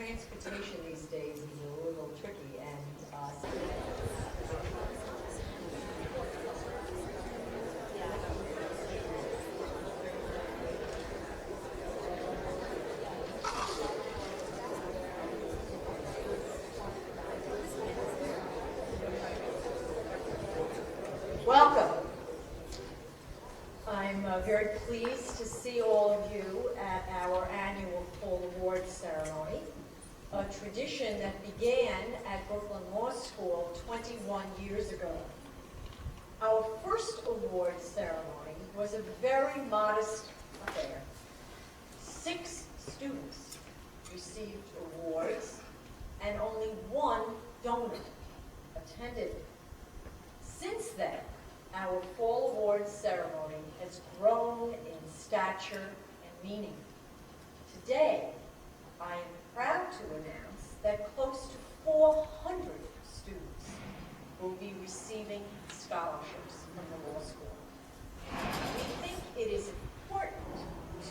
transportation these days is a little tricky, and welcome. I'm very pleased to see all of you at our annual Fall Awards ceremony, a tradition that began at Brooklyn Law School 21 years ago. Our first awards ceremony was a very modest affair. 6 students received awards, and only 1 donor attended. Since then, our Fall Awards ceremony has grown in stature and meaning. Today, I am proud to announce that close to 400 students will be receiving scholarships from the law school. We think it is important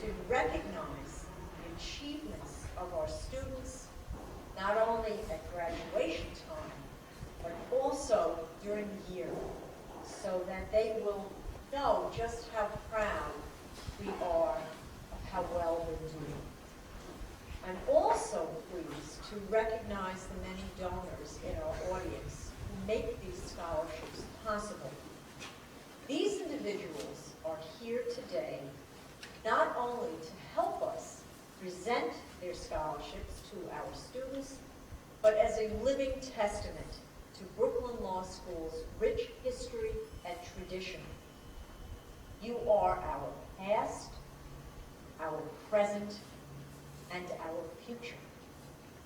to recognize the achievements of our students, not only at graduation time, but also during the year, so that they will know just how proud we are of how well they're doing. I'm also pleased to recognize the many donors in our audience who make these scholarships possible. These individuals are here today not only to help us present their scholarships to our students, but as a living testament to Brooklyn Law School's rich history and tradition. You are our past, our present, and our future.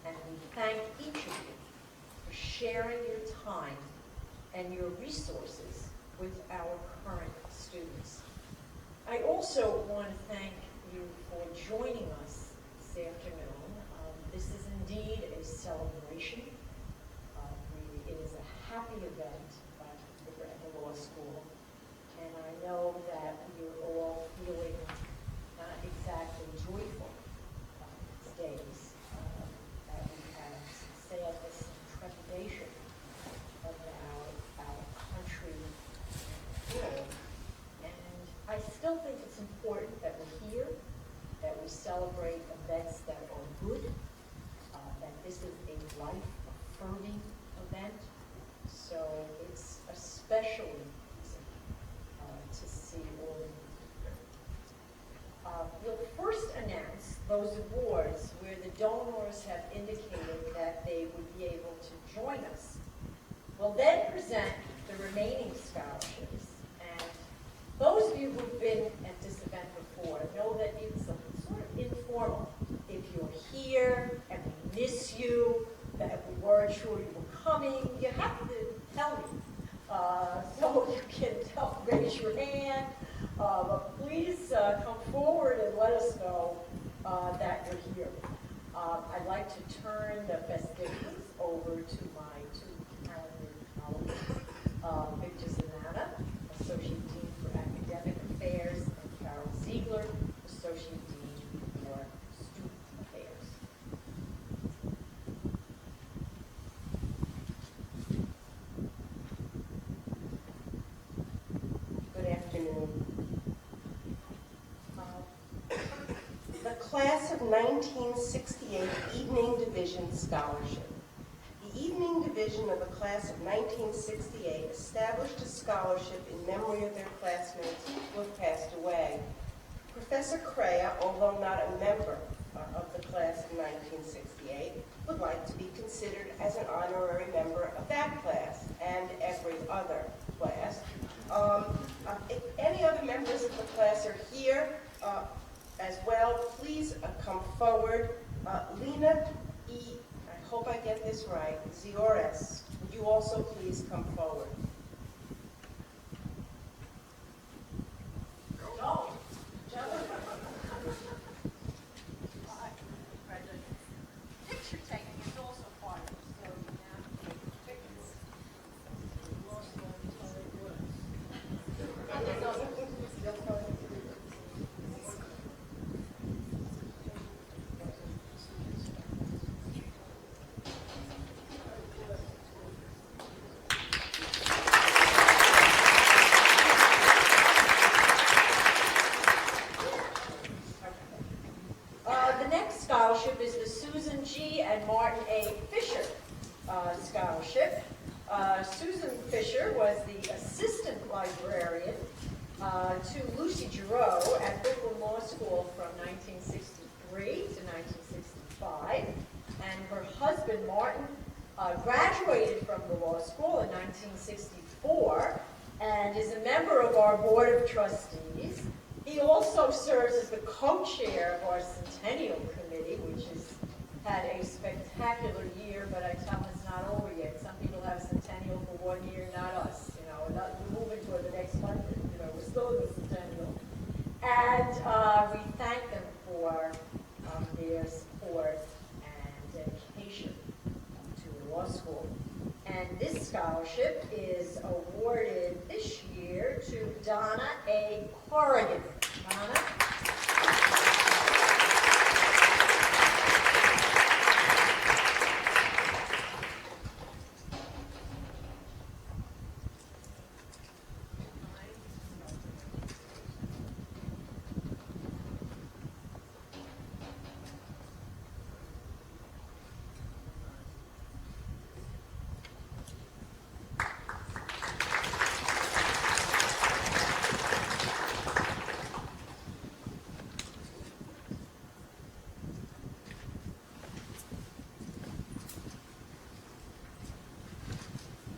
And we thank each of you for sharing your time and your resources with our current students. I also want to thank you for joining us this afternoon. This is indeed a celebration. It is a happy event at the law school, and I know that you're all feeling not exactly joyful these days, that we have sadness and trepidation about our country and world. And I still think it's important that we're here, that we celebrate events that are good, that this is a life-affirming event. So it's especially easy to see all of you here. We'll first announce those awards where the donors have indicated that they would be able to join us. We'll then present the remaining scholarships. And those of you who've been at this event before know that it's sort of informal. If you're here and we miss you, that we weren't sure you were coming, you have to tell me. So you can raise your hand, but please come forward and let us know that you're here. I'd like to turn the festivities over to my 2 talented colleagues, Victor Zanata, Associate Dean for Academic Affairs, and Carol Ziegler, Associate Dean for Student Affairs. Good afternoon. The Class of 1968 Evening Division Scholarship. The Evening Division of the Class of 1968 established a scholarship in memory of their classmates who have passed away. Professor Crea, although not a member of the Class of 1968, would like to be considered as an honorary member of that class and every other class. If any other members of the class are here as well, please come forward. Lena E., I hope I get this right, Ziores, would you also please come forward? No. Picture taking is also part of the story. scholarship is the Susan G. and Martin A. Fisher Scholarship. Susan Fisher was the assistant librarian to Lucy Giroux at Brooklyn Law School from 1963 to 1965. And her husband, Martin, graduated from the law school in 1964 and is a member of our board of trustees. He also serves as the co-chair of our Centennial Committee, which has had a spectacular year, but I tell him it's not over yet. Some people have Centennial for 1 year, not us. We're moving toward the next budget. We're still in the Centennial. And we thank them for their support and dedication to the law school. And this scholarship is awarded this year to Donna A. Corrigan. Donna?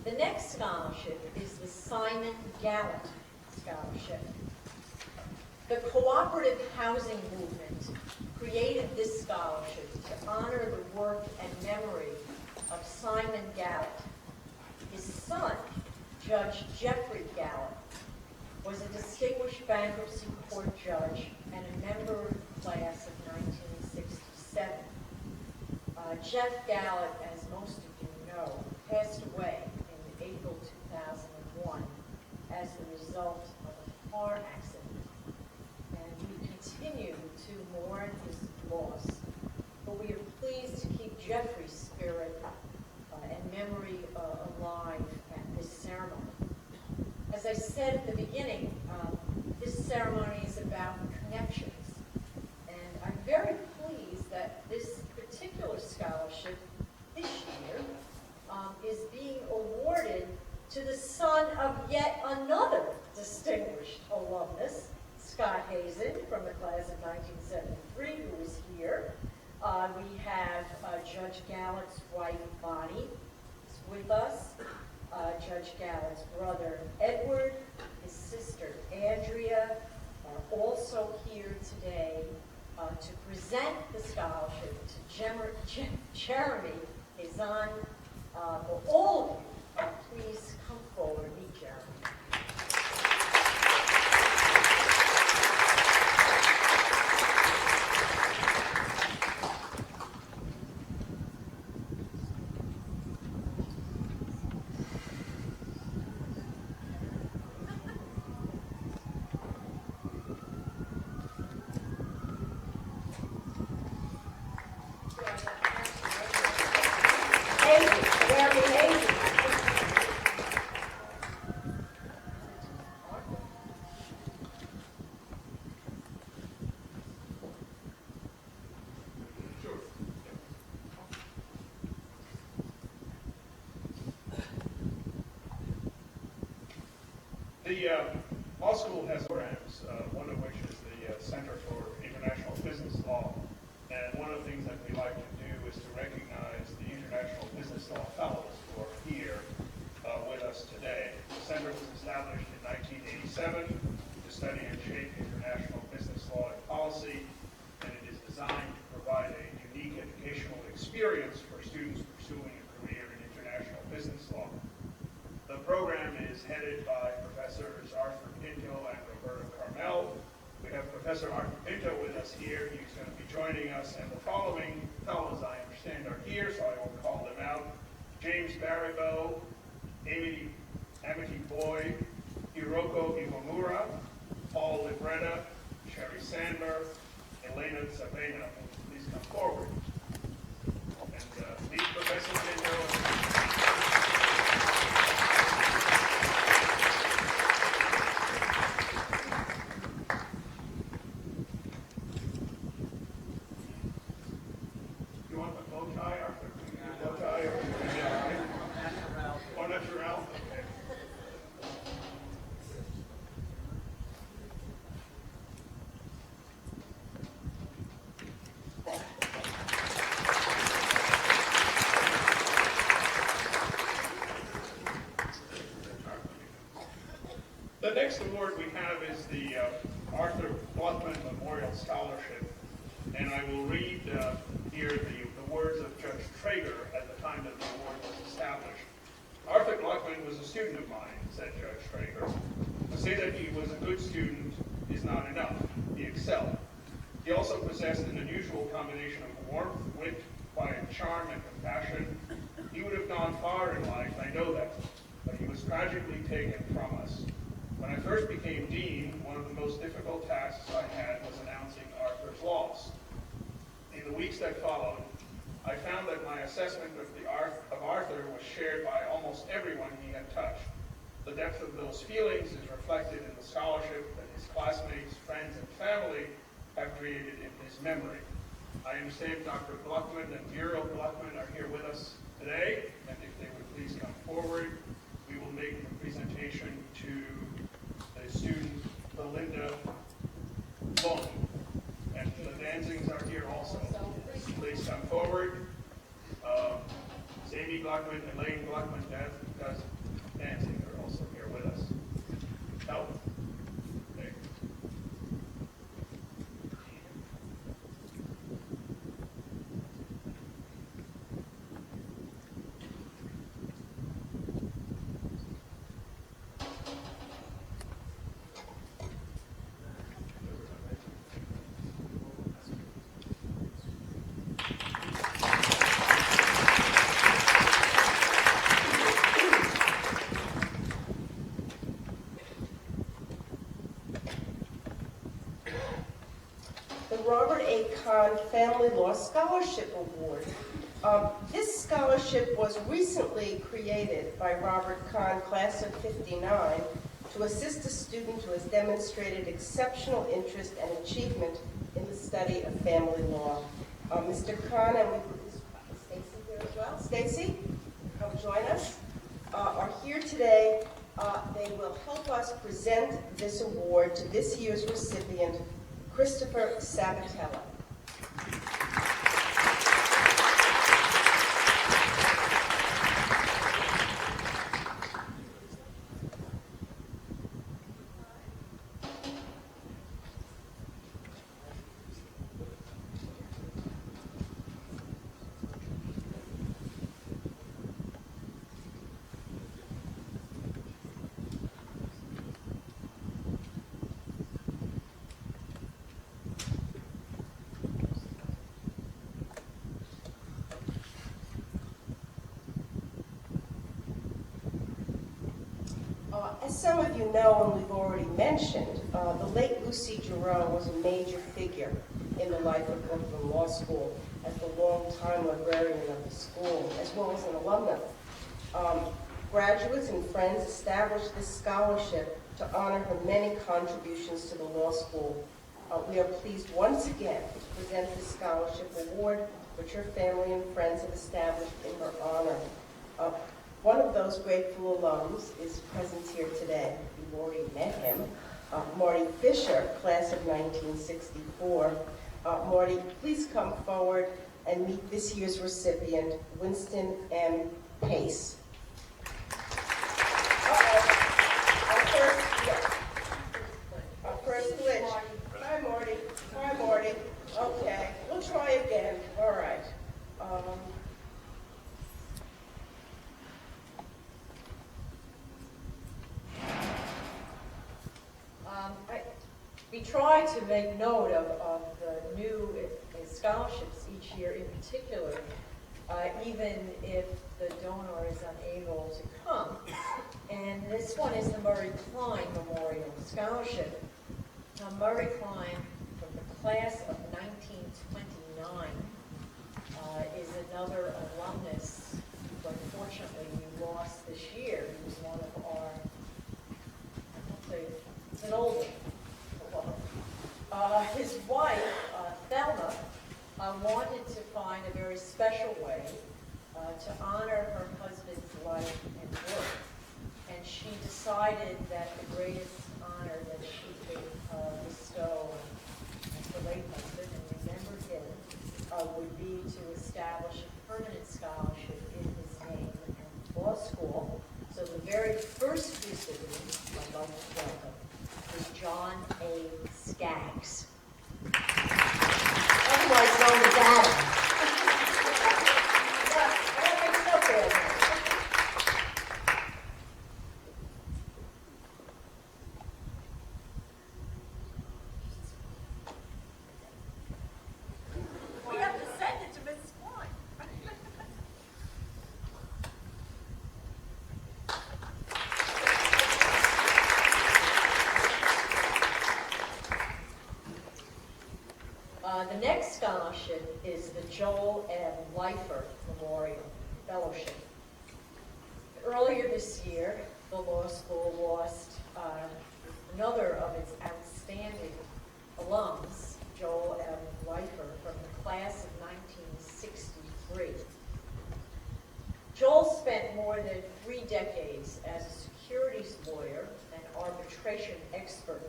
The next scholarship is the Simon Gallup Scholarship. The cooperative housing movement created this scholarship to honor the work and memory of Simon Gallup. His son, Judge Jeffrey Gallup, was a distinguished bankruptcy court judge and a member of the class of 1967. Jeff Gallup, as most of you know, passed away in April 2001 as the result of a car accident. And we continue to mourn his loss, but we are pleased to keep Jeffrey's spirit and memory alive at this ceremony. As I said at the beginning, this ceremony is about connections. And I'm very pleased that this particular scholarship this year is being awarded to the son of yet another distinguished alumnus, Scott Hazen, from the class of 1973, who is here. We have Judge Gallup's wife, Bonnie, is with us. Judge Gallup's brother, Edward, his sister, Andrea, are also here today to present the scholarship to Jeremy Hazan. For all of you, please come forward and meet Jeremy. The law school has programs, one of which is the Center for International Business Law. And one of the things that we like to do is to recognize the International Business Law Fellows who are here with us today. The center was established in 1987 to study and shape international business law and policy, and it is designed to provide a unique educational experience for students pursuing a career in international business law. The program is headed by Professors Arthur Pinto and Roberto Carmel. We have Professor Arthur Pinto with us here. He's going to be joining us, and the following fellows I understand are here, so I won't call them out. James Baribeau, Amity Boyd, Hiroko Iwamura, Paul Libretta, Sherry Sandler, Elena Sabena. Please come forward. And meet Professor Pinto. Bow tie, Arthur? Bow tie or? Yeah, right? Au naturel? Okay. The next award we have is the Arthur Gluckman Memorial Scholarship, and I will read here the words of Judge Traeger at the time that the award was established. Arthur Gluckman was a student of mine, said Judge Traeger. To say that he was a good student is not enough. He excelled. He also possessed an unusual combination of warmth, wit, quiet charm, and compassion. He would have gone far in life, I know that, but he was tragically taken from us. When I first became dean, one of the most difficult tasks I had was announcing Arthur's loss. In the weeks that followed, I found that my assessment of Arthur was shared by almost everyone he had touched. The depth of those feelings is reflected in the scholarship that his classmates, friends, and family have created in his memory. I understand Dr. Gluckman and Muriel Gluckman are here with us today, and if they would please come forward, we will make the presentation to the student Belinda Long. And the Danzings are here also. Please come forward. Amy Gluckman and Lane Gluckman does Danzig are also here with us. No? Okay. Robert A. Kahn Family Law Scholarship Award. This scholarship was recently created by Robert Kahn, class of '59, to assist a student who has demonstrated exceptional interest and achievement in the study of family law. Mr. Kahn, and Stacy here as well. Stacy, come join us. Are here today. They will help us present this award to this year's recipient, Christopher Sabatella. As some of you know, and we've already mentioned, the late Lucy Jerome was a major figure in the life of Brooklyn Law School as the longtime librarian of the school, as well as an alumna. Graduates and friends established this scholarship to honor her many contributions to the law school. We are pleased once again to present this scholarship award, which her family and friends have established in her honor. One of those grateful alums is present here today. You've already met him. Marty Fisher, class of 1964. Marty, please come forward and meet this year's recipient, Winston M. Pace. Our first glitch. Hi, Marty. Hi, Marty. Okay, we'll try again. All right. We try to make note of the new scholarships each year in particular, even if the donor is unable to come. And this one is the Murray Klein Memorial Scholarship. Murray Klein, from the class of 1929, is another alumnus who unfortunately we lost this year. He was one of our, I'll say, it's an old one. His wife, Thelma, wanted to find a very special special way to honor her husband's life and work. And she decided that the greatest honor that she could bestow on her late husband and remember him would be to establish a permanent scholarship in his name and law school. So the very first recipient I'd like to welcome is John A. Skaggs, otherwise known as Adam. We have to send it to Mrs. Klein. The next scholarship is the Joel M. Leifer Memorial Fellowship. Earlier this year, the law school lost another of its outstanding alums, Joel M. Leifer, from the class of 1963. Joel spent more than 3 decades as a securities lawyer and arbitration expert.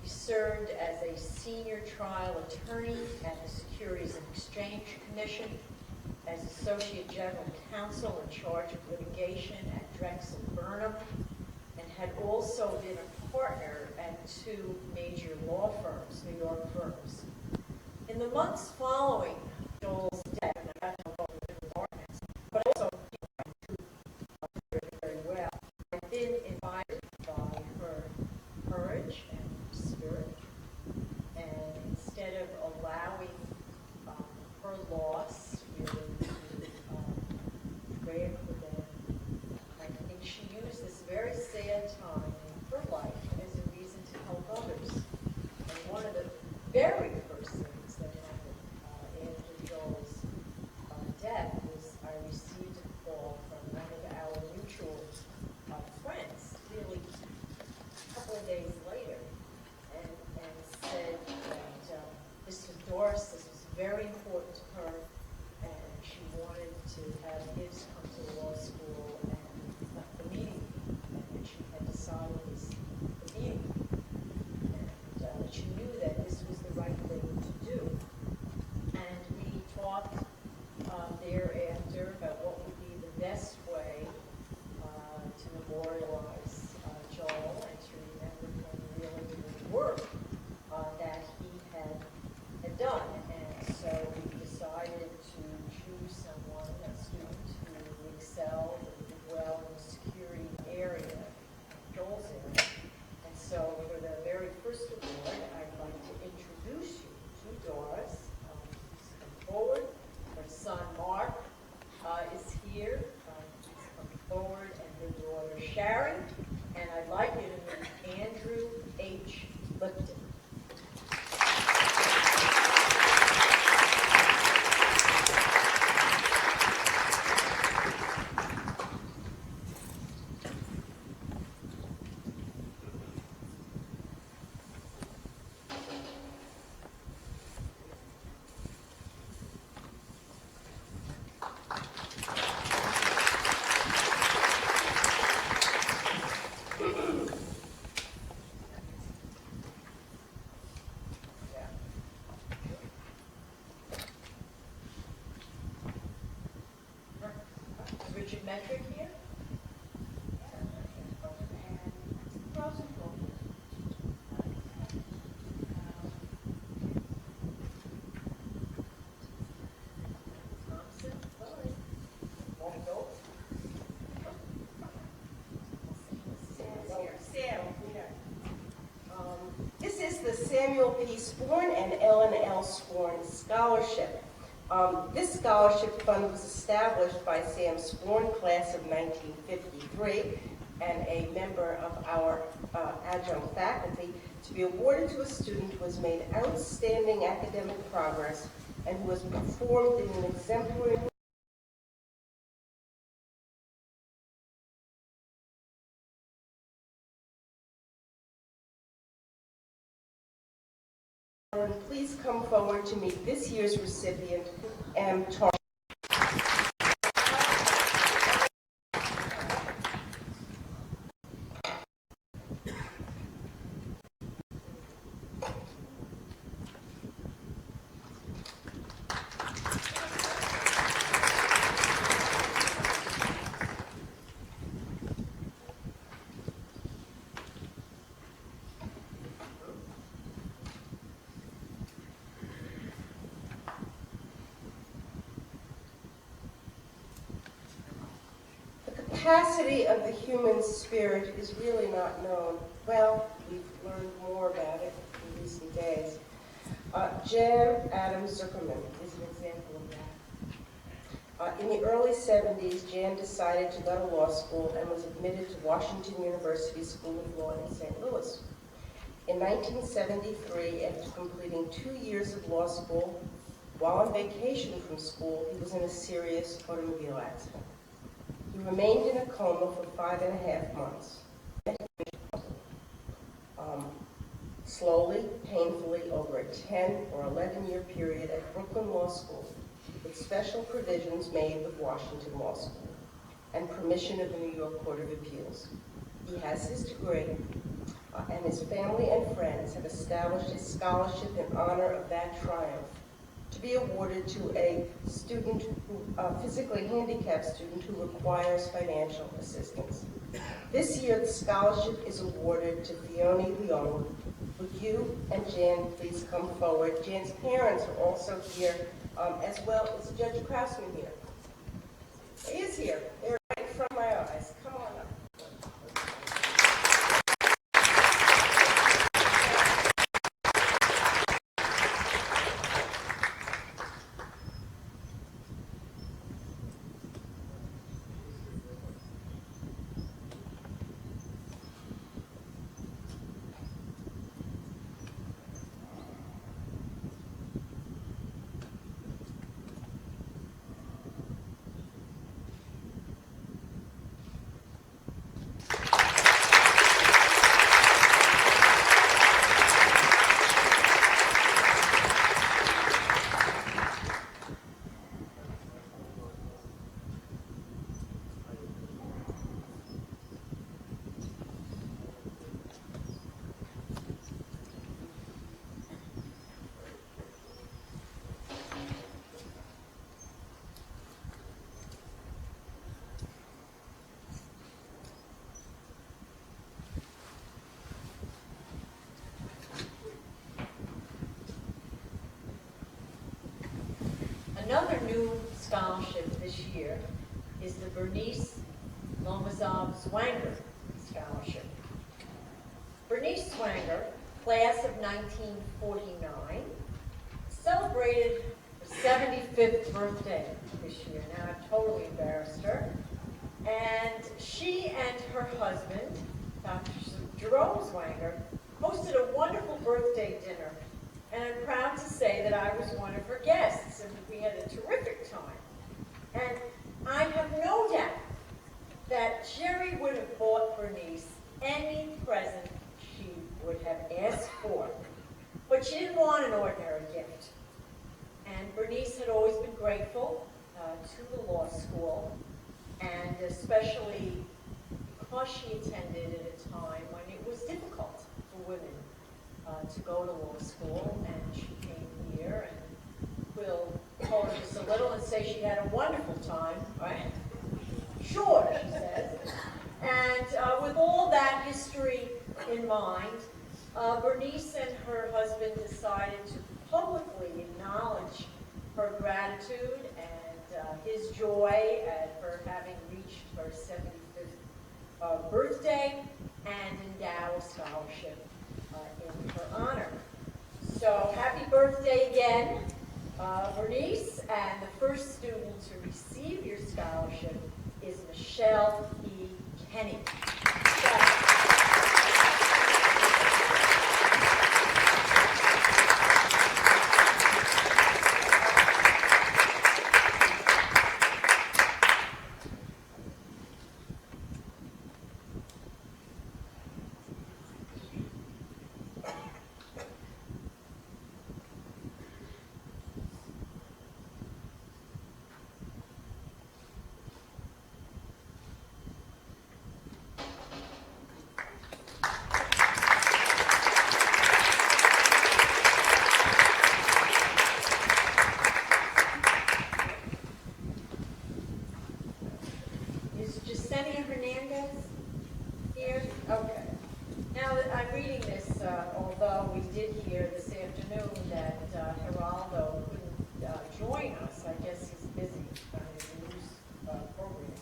He served as a senior trial attorney at the Securities and Exchange Commission, as Associate General Counsel in charge of litigation at Drexel Burnham, and had also been a partner at 2 major law firms, New York firms. In the months following Joel's death, and I got to know the departments, but also very, very well, I've been inspired by her courage and spirit, and instead of allowing her loss really to weigh for them, I think she used this very sad time in her life as a reason to help others. And one of the very first things that happened after Joel's death was I received a call from one of our mutual friends, really a couple of days later, and said that this was Doris, this was very important to her, and she wanted to have Gibbs come to the law school and the meeting, and she had decided this the meeting, and she knew that this was the right thing to do. And we talked thereafter about what would be the best way to memorialize Joel and to remember him really for the work that he had done. And so we decided to choose someone, a student who excelled and did well in the security area, Joel's area. And so for the very first award, I'd like to introduce you to Doris. Please come forward. Her son, Mark, is here. Please come forward, and her daughter, Sharon. And I'd like you to meet Andrew H. Lipton. Richard Metric here. Thompson, This is the Samuel P. Sporn and Ellen L. Sporn Scholarship. This scholarship fund was established by Sam Sporn, class of 1953, and a member of our adjunct faculty, to be awarded to a student who has made outstanding academic progress and who has performed in an exemplary Please come forward to meet this year's recipient, M. Tar. capacity of the human spirit is really not known. Well, we've learned more about it in recent days. Jan Adams Zuckerman is an example of that. In the early 70s, Jan decided to go to law school and was admitted to Washington University School of Law in St. Louis. In 1973, after completing 2 years of law school, while on vacation from school, he was in a serious automobile accident. He remained in a coma for 5.5 months. Slowly, painfully, over a 10 or 11-year period at Brooklyn Law School, with special provisions made with Washington Law School and permission of the New York Court of Appeals. He has his degree, and his family and friends have established a scholarship in honor of that triumph to be awarded to a student, a physically handicapped student who requires financial assistance. This year, the scholarship is awarded to Fiona Leung. Would you and Jan please come forward? Jan's parents are also here, as well as Judge Krausman here. He is here. They're right in front of my eyes. Come on up. Another new scholarship this year is the Bernice Lomazov Zwanger Scholarship. Bernice Zwanger, class of 1949, celebrated her 75th birthday this year. Now, I've totally embarrassed her. And she and her husband, Dr. Jerome Zwanger, hosted a wonderful birthday dinner. And I'm proud to say that I was one of her guests, and we had a terrific time. And I have no doubt that Jerry would have bought Bernice any present she would have asked for. But she didn't want an ordinary gift. And Bernice had always been grateful to the law school, and especially because she attended at a time when it was difficult for women to go to law school, and she came here and will hold just a little and say she had a wonderful time, right? Sure, she says. And with all that history in mind, Bernice and her husband decided to publicly acknowledge her gratitude and his joy at her having reached her 75th birthday and endow a scholarship in her honor. So happy birthday again, Bernice, and the first student to receive your scholarship is Michelle E. Kenny. Although we did hear this afternoon that Geraldo couldn't join us, I guess he's busy on his news programs.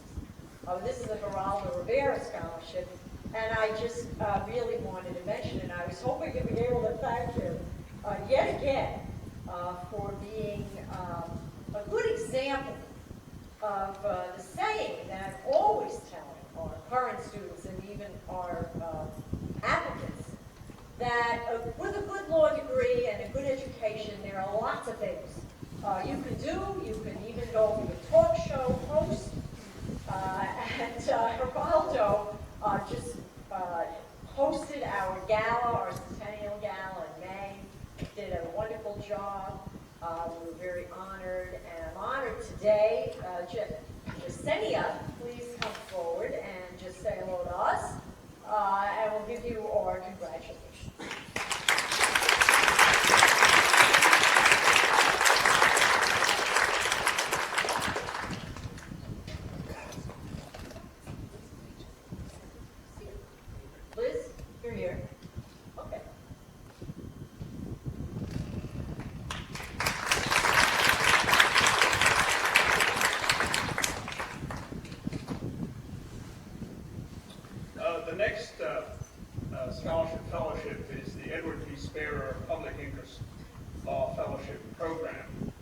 This is a Geraldo Rivera Scholarship, and I just really wanted to mention, and I was hoping to be able to thank him yet again for being a good example of the saying that I'm always telling our current students and even our applicants, that with a good law degree and a good education, there are lots of things you can do. You can even go be a talk show host. And Geraldo just hosted our gala, our centennial gala in May. Did a wonderful job. We were very honored, and I'm honored today. Yesenia, please come forward and just say hello to us, and we'll give you our congratulations. Liz, you're here. Okay. The next scholarship fellowship is the Edward P. Sparrow Public Interest Law Fellowship Program.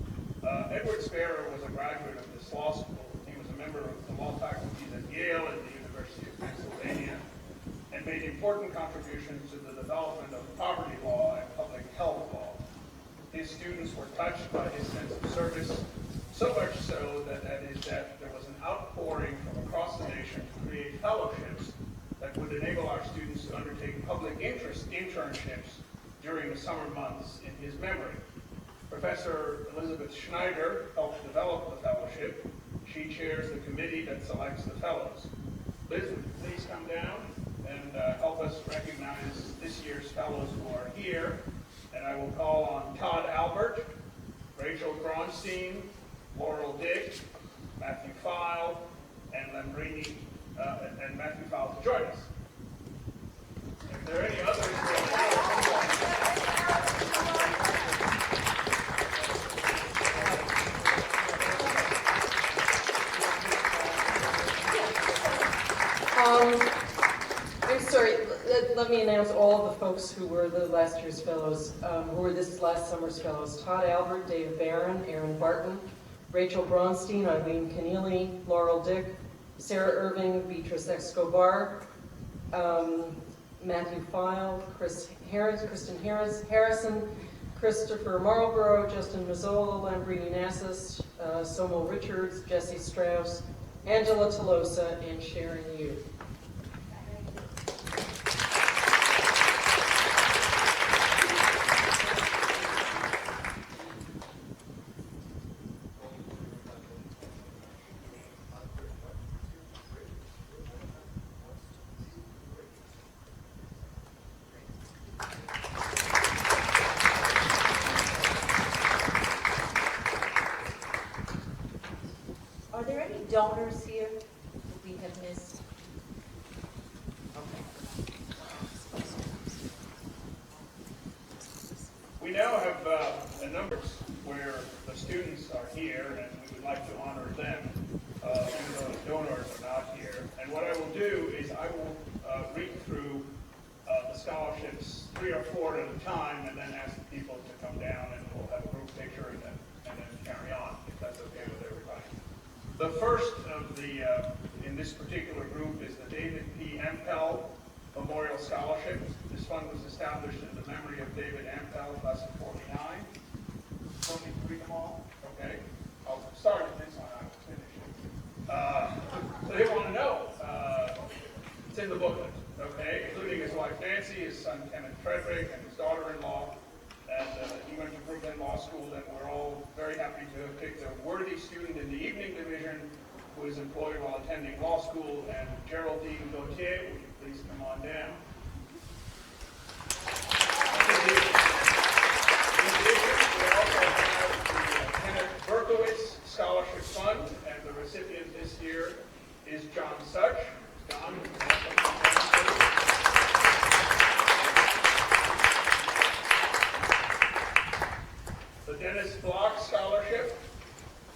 Edward Sparrow was a graduate of this law school. He was a member of the law faculties at Yale and the University of Pennsylvania, and made important contributions to the development of poverty law and public health law. His students were touched by his sense of service, so much so that there was an outpouring from across the nation to create fellowships that would enable our students to undertake public interest internships during the summer months in his memory. Professor Elizabeth Schneider helped develop the fellowship. She chairs the committee that selects the fellows. Liz, would you please come down and help us recognize this year's fellows who are here. And I will call on Todd Albert, Rachel Braunstein, Laurel Dick, Matthew File, and Lambrini, and Matthew File to join us. If there are any others I'm sorry, let me announce all of the folks who were the last year's fellows, who were this last summer's fellows. Todd Albert, Dave Barron, Aaron Barton, Rachel Braunstein, Eileen Keneally, Laurel Dick, Sarah Irving, Beatrice Escobar, Matthew File, Kristen Harrison, Christopher Marlborough, Justin Mazzola, Lambrini Nassas, Somo Richards, Jesse Strauss, Angela Tolosa, and Sharon Yu. Are there any donors here that we have missed? Okay. We now have a number where the students are here, and we would like to honor them, even though the donors are not here. And what I will do is I will read through the scholarships 3 or 4 at a time, and then ask the people to come down, and we'll have a group picture, and then carry on, if that's okay with everybody. The first of the, in this particular group, is the David P. Ampel Memorial Scholarship. This fund was established in the memory of David Ampel, class of 49. Want me to read them all? Okay. I'll start at this one. I will finish it. So they want to know. It's in the booklet, okay, including his wife Nancy, his son Kenneth Frederick, and his daughter-in-law. And he went to Brooklyn Law School, and we're all very happy to have picked a worthy student in the evening division who is employed while attending law school, and Geraldine Gauthier. Would you please come on down? In addition, we also have the Kenneth Berkowitz Scholarship Fund, and the recipient this year is John Such. John, the Dennis Block Scholarship,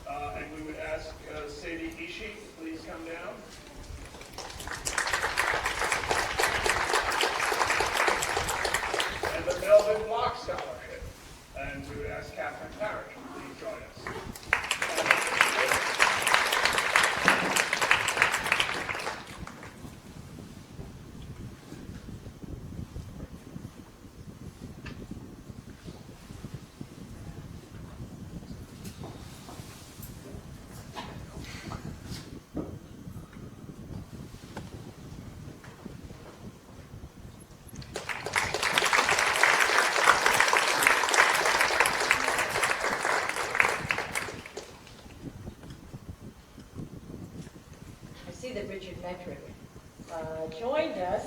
and we would ask Sadie Ishii to please come down. see that Richard Metrick joined us,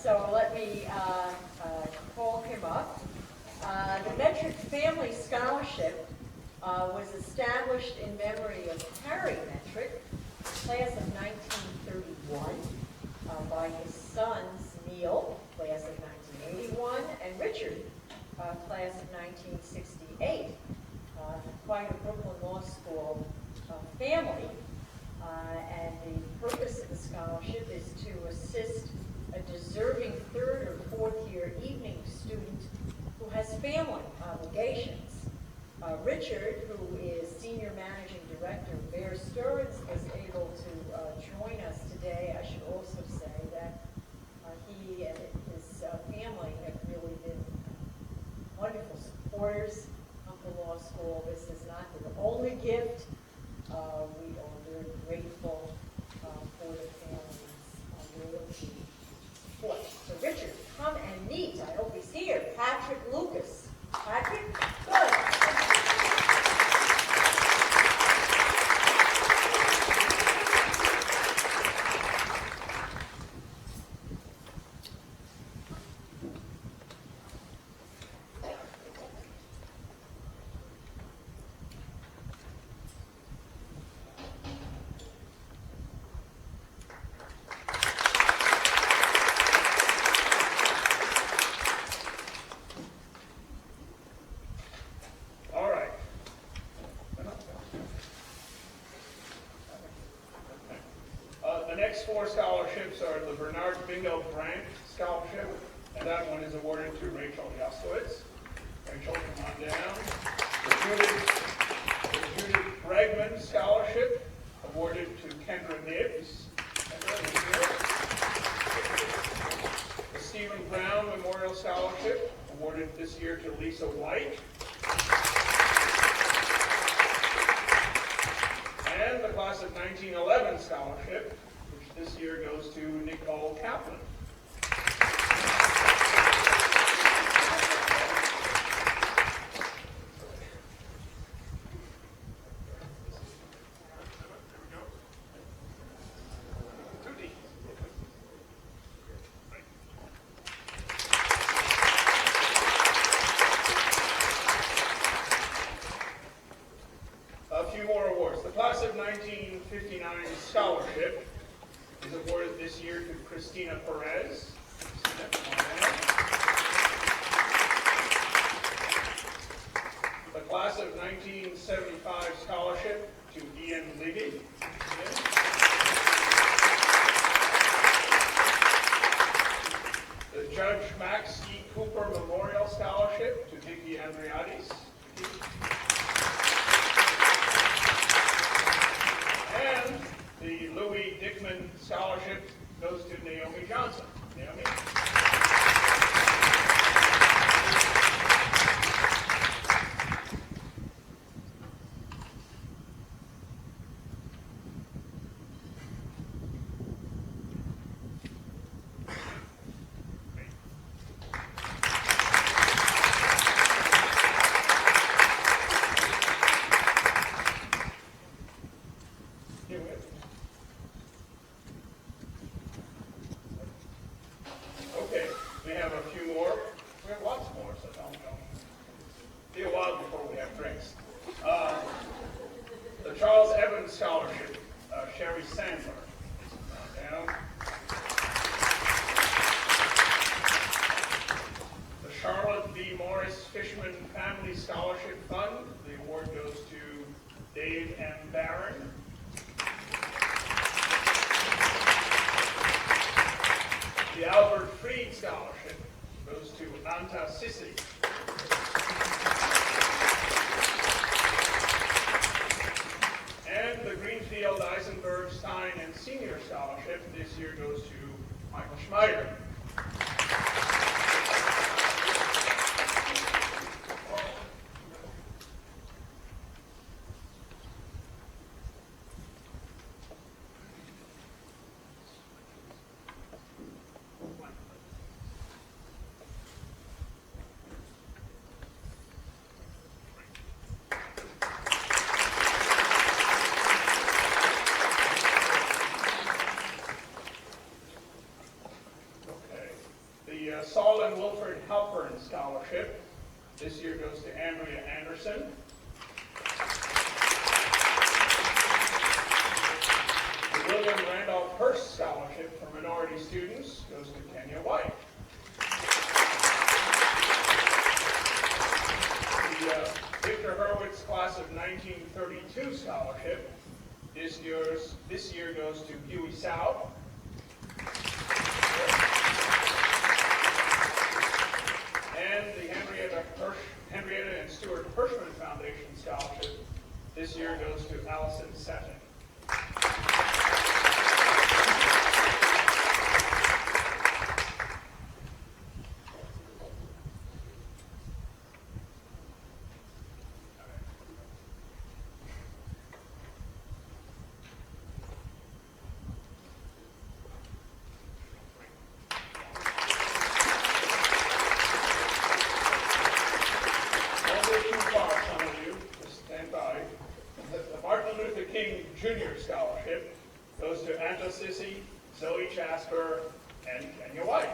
so let me call him up. The Metrick Family Scholarship was established in memory of Harry Metrick, class of 1931, by his sons Neil, class of 1981, and Richard, class of 1968. Quite a Brooklyn Law School family. And the purpose of the scholarship is to assist a deserving third or fourth year evening student who has family obligations. Richard, who is Senior Managing Director of Bear Stearns, was able to join us today. I should also say that he and his family have really been wonderful supporters of the law school. This is not their only gift. We are very grateful for the family's loyalty support. So Richard, come and meet. I hope he's here. Patrick Lucas. Patrick, good. The next four scholarships are the Bernard Bingo Grant Scholarship, and that one is awarded to Rachel Yaslowitz. Rachel, come on down. The Judith Bregman Scholarship, awarded to Kendra Nibbs. The Stephen Brown Memorial Scholarship, awarded this year to Lisa White. And the class of 1911 scholarship, which this year goes to Nicole Kaplan. A few more awards. The class of 1959 scholarship is awarded this year to Christina Perez. The class of 1975 scholarship to Ian Levy. The Judge Max E. Cooper Memorial Scholarship to Vicky Andriades. And the Louis Dickman Scholarship goes to Naomi Johnson. Naomi? Okay, we have a few more. We have lots more, so don't be a while before we have drinks. The Charles Evans Scholarship, Sherry Sandler. Down. The Charlotte V. Morris Fishman Family Scholarship Fund. The award goes to Dave M. Barron. The Albert Freed Scholarship goes to Anta Sissi. And the Greenfield Eisenberg Stein and Senior Scholarship this year goes to Michael Schneider. Will and Wilfred Halpern Scholarship. This year goes to Andrea Anderson. The William Randolph Hearst Scholarship for minority students goes to Kenya White. The Victor Hurwitz Class of 1932 Scholarship this year goes to Huey South. And the Henrietta and Stuart Hirschman Foundation Scholarship this year goes to Allison Seton. Junior Scholarship goes to Angela Sissy, Zoe Jasper, and Kenya White.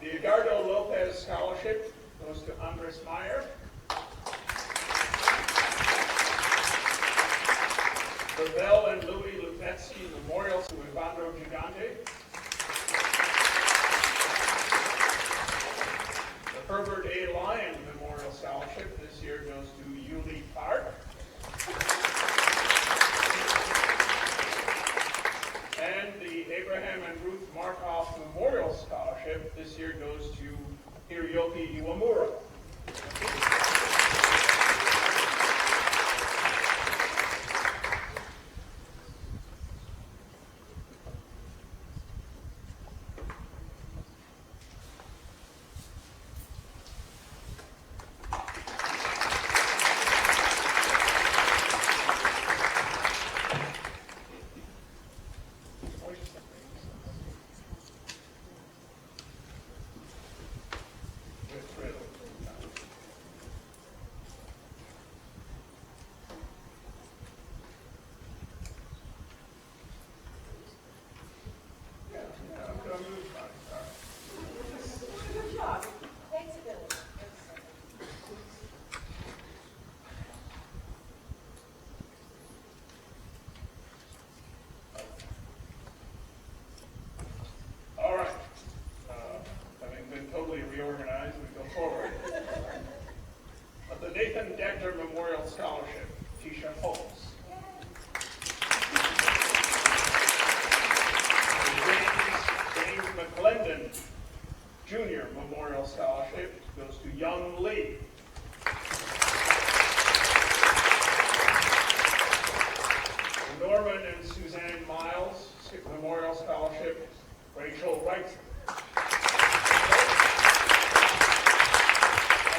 The Edgardo Lopez Scholarship goes to Andres Meyer. The Bell and Louis Lupetsky Memorial to Evandro Gigante. The Herbert A. Lyon Memorial Scholarship this year goes to Yuli Park. And the Abraham and Ruth Markoff Memorial Scholarship this year goes to Hiroki Iwamura. Good job. Thanks, Bill. All right. Having been totally reorganized, we go forward. The Nathan Decker Memorial Scholarship, Tisha Holtz. James McClendon Jr. Memorial Scholarship goes to Young Lee. The Norman and Suzanne Miles Memorial Scholarship, Rachel Wright.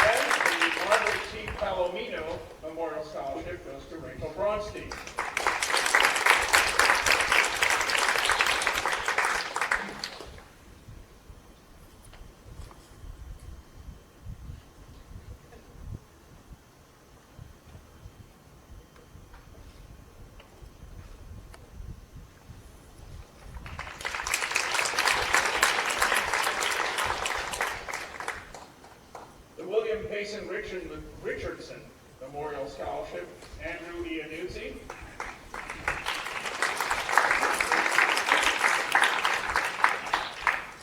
And the Margaret T. Palomino Memorial Scholarship goes to Rachel Braunstein. Payson Richardson Memorial Scholarship, Andrew Iannuzzi.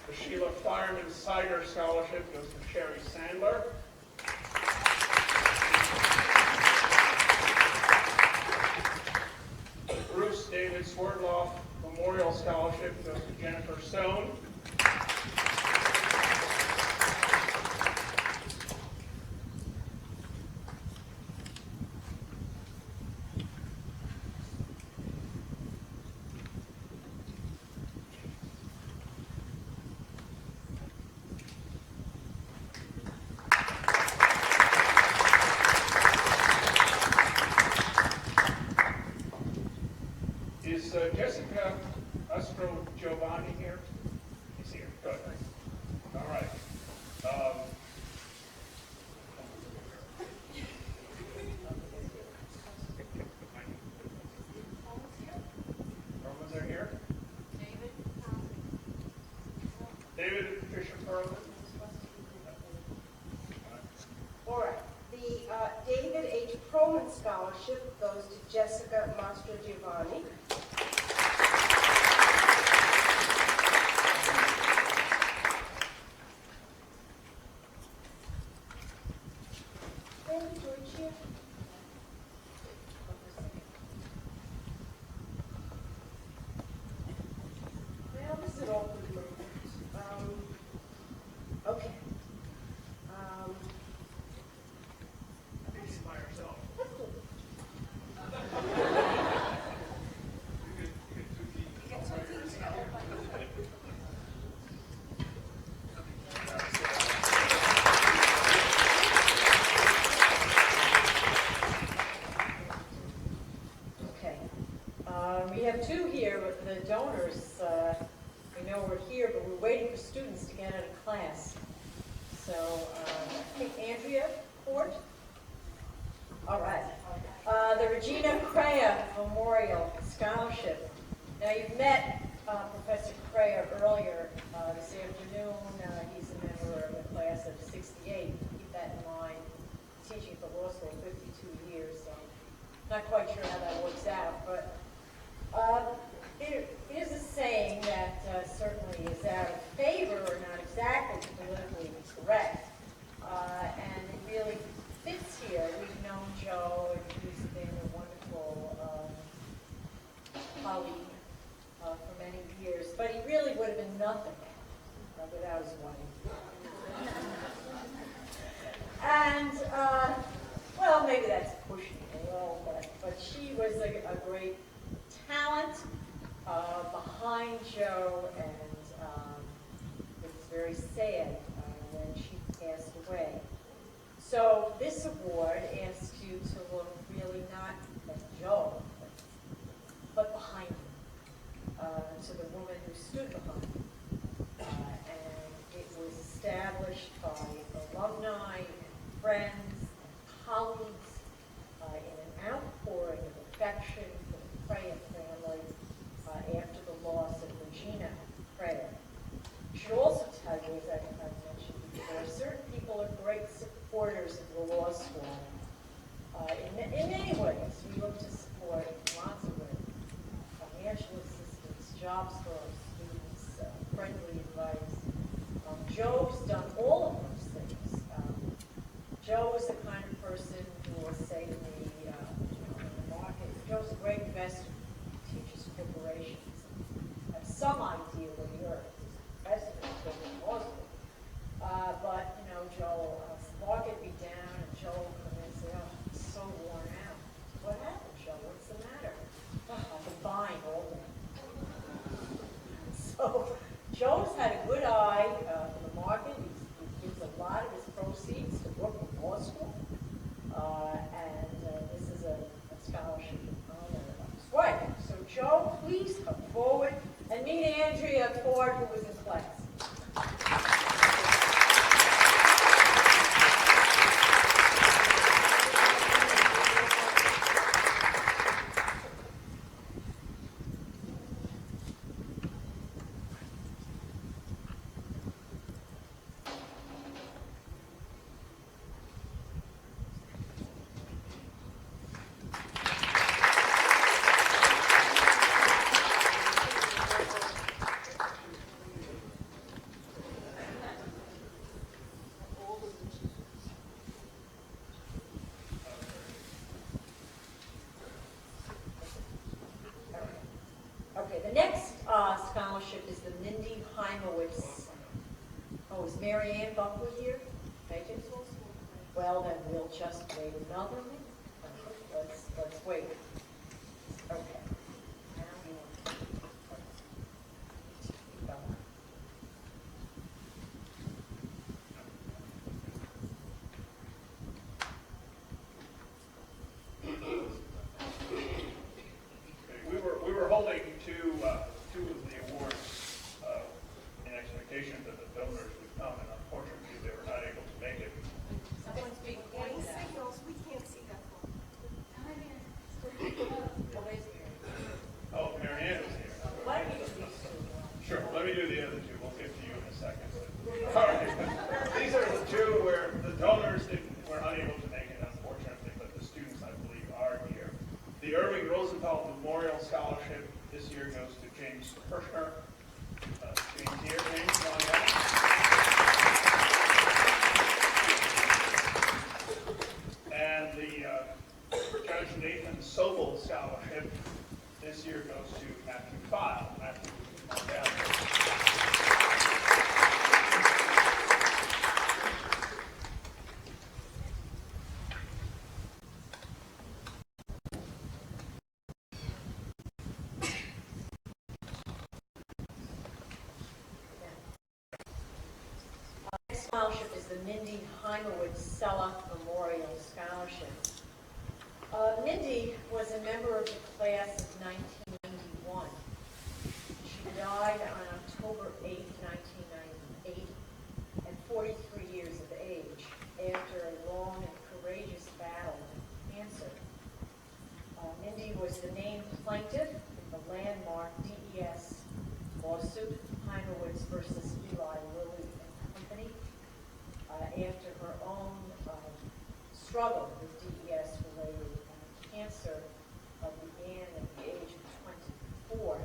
The Sheila Fireman Cider Scholarship goes to Sherry Sandler. The Bruce David Swerdloff Memorial Scholarship goes to Jennifer Stone. All right. The David H. Proman Scholarship goes to Jessica Mastrogiovanni. Randy Georgia. Well, this is an awkward moment. Okay. By yourself. Okay. We have two here, but the donors, we know we're here, but we're waiting for students to get out of class. So, I think Andrea Ford? All right. The Regina Crea Memorial Scholarship. Now, you've met Professor Crea earlier this afternoon. He's a member of the class of 68. Keep that in mind. Teaching at the law school 52 years, so not quite sure how that works out. But here's a saying that certainly is out of favor or not exactly politically correct. And it really fits here. We've known Joe, and he's been a wonderful colleague for many years. But he really would have been nothing without his wife. And, well, maybe that's pushing it a little bit, but she was a great talent behind Joe, and it's very sad when she passed away. So this award asks you to look really not at Joe, but behind him, to the woman who stood behind him. And it was established by alumni and friends and colleagues in an outpouring of affection for the Crea family after the loss of Regina Crea. I should also tell you, as I've mentioned before, certain people are great supporters of the law school. In many ways, we look to support lots of ways. Financial assistance, jobs for our students, friendly advice. Joe's done all of those things. Joe is the kind of person who will say to me, in the market, Joe's a great investor, teaches corporations, have some idea what the earth is president of the law school. But, Joe, the market be down, and Joe will come in and say, oh, I'm so worn out. What happened, Joe? What's the matter? Oh, I've been buying all day. So, Joe's had a good eye for the market. He gives a lot of his proceeds to Brooklyn Law School. And this is a scholarship in honor of his wife. So, Joe, please come forward and meet Andrea Ford, who was in class. Okay, the next scholarship is the Mindy Heimowitz. Oh, is Mary Ann Buckley here? Thank you. Well, then we'll just wait another minute. Let's wait. Okay. Now you want to go. We were holding two of the awards in expectation that the donors would come, and unfortunately they were not able to make it. Someone's being Any pointed at. signals? We can't see them. Rosenthal Memorial Scholarship this year goes to James Kirshner. James here. James, come on down. And the Judge Nathan Sobel Scholarship this year goes to Matthew File. Matthew, come on down. Next scholarship is the Mindy Heimowitz Sella Memorial Scholarship. Mindy was a member of the class of 1991. She died on October 8, 1998, at 43 years of age, after a long and courageous battle with cancer. Mindy was the named plaintiff in the landmark DES lawsuit, Heimowitz versus Eli Lilly and Company, after her own struggle with DES-related cancer began at the age of 24.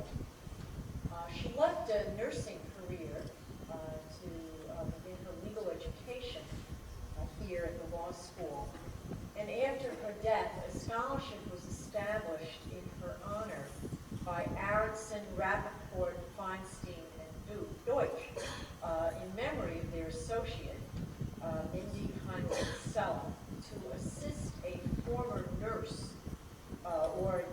She left a nursing career to begin her legal education here at the law school. And after her death, a scholarship was established in her honor by Aronson, Rappaport, Feinstein, and Deutsch in memory of their associate, Mindy Heimowitz Sella, to assist a former nurse or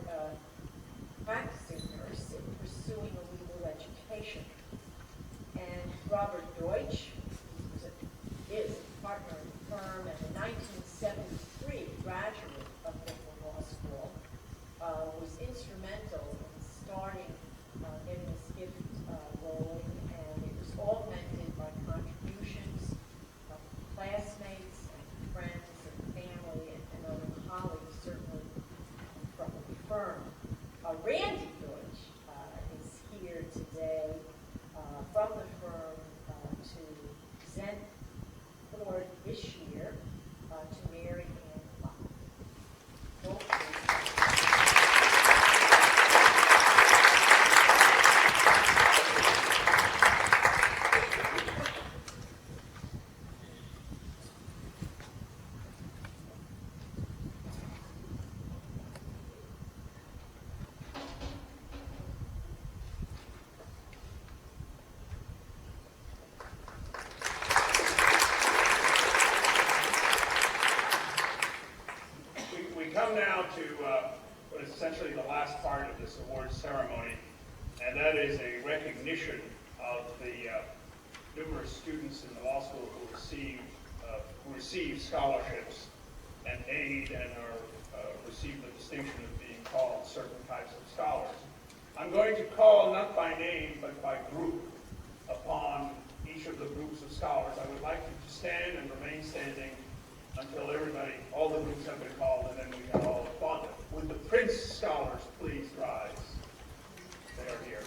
practicing nurse in pursuing a legal education. And Robert Deutsch, who is a partner in the firm and a 1973 graduate of Brooklyn Law School, was instrumental in starting getting this gift rolling, and it was augmented by contributions from classmates and friends and family and other colleagues, certainly from the firm. Randy Deutsch is here today from the firm to present for this year to Mary Ann Locke. Joel, please. We come now to what is essentially the last part of this awards ceremony, and that is a recognition of the numerous students in the law school who receive scholarships and aid and receive the distinction of being called certain types of scholars. I'm going to call not by name but by group upon each of the groups of scholars. I would like you to stand and remain standing until all the groups have been called, and then we can all applaud them. Would the Prince Scholars please rise? They are here.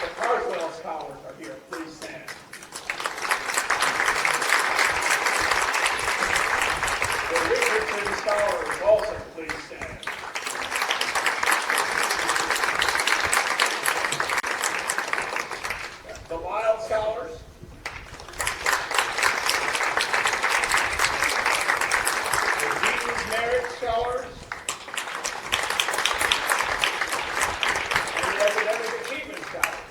The Carswell Scholars are here. Please stand. The Richardson Scholars also please stand. The Wild Scholars. The Dean's Merit Scholars. And the Academic Achievement Scholars.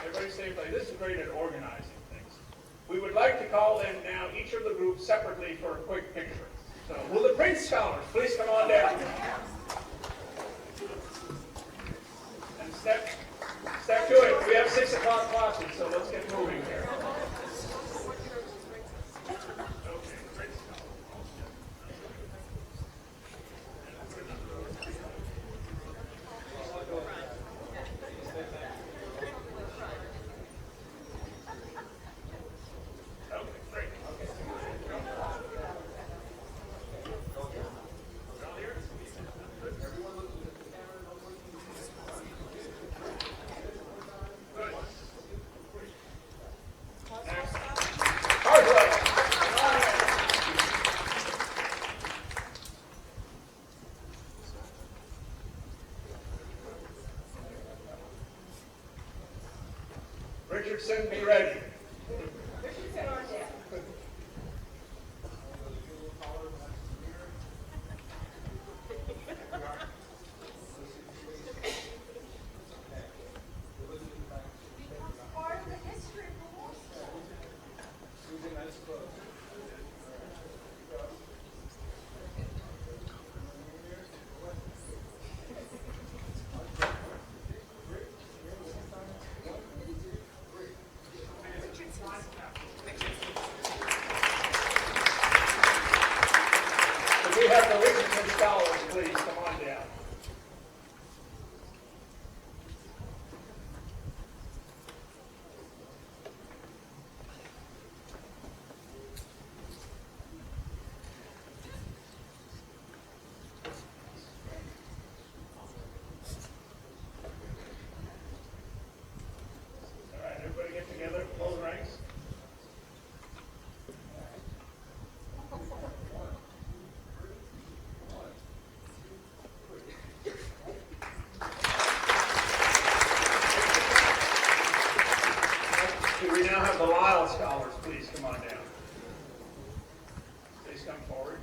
Everybody stay in place. This is great at organizing things. We would like to call in now each of the groups separately for a quick picture. So, will the Prince Scholars please come on down? And step to it. We have 6 o'clock classes, so let's get moving here. Okay, Prince Scholars. Okay, great. Richardson, be ready. Richardson on deck. Part of the history of the war. Could we have the Richardson Scholars, please, come on down. All right, everybody get together, close ranks. Do we now have the Lyle Scholars, please come on down. Please come forward.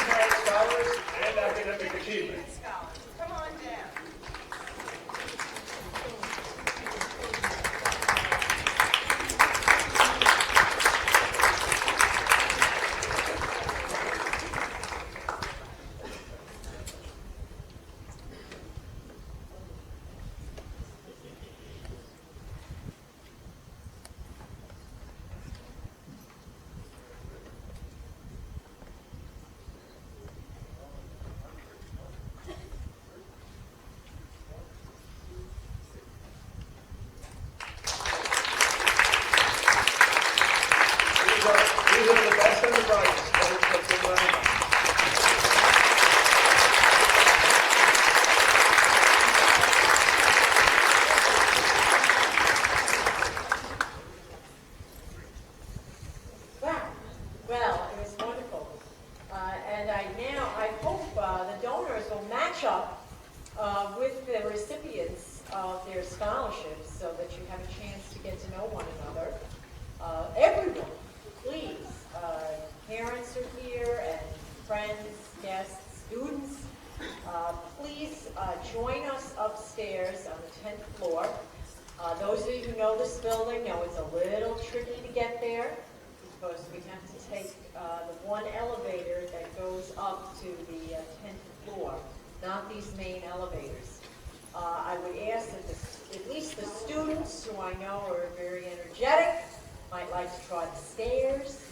Merit Scholars and academic achievement. Come on down. These are the best and the brightest, folks, that's been running up. Wow. Well, it was wonderful. And I hope the donors will match up with the recipients of their scholarships so that you have a chance to get to know one another. Everyone, please, parents are here and friends, guests, students, please join us upstairs on the 10th floor. Those of you who know this building know it's a little tricky to get there because we have to take the one elevator that goes up to the 10th floor, not these main elevators. I would ask that at least the students, who I know are very energetic, might like to try the stairs.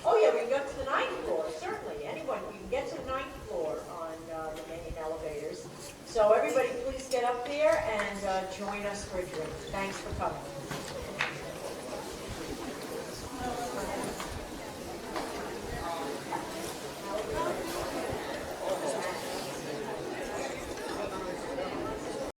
Oh yeah, we can go to the 9th floor, certainly. Anyone, we can get to the 9th floor on the main elevators. So everybody please get up there and join us for a drink. Thanks for coming.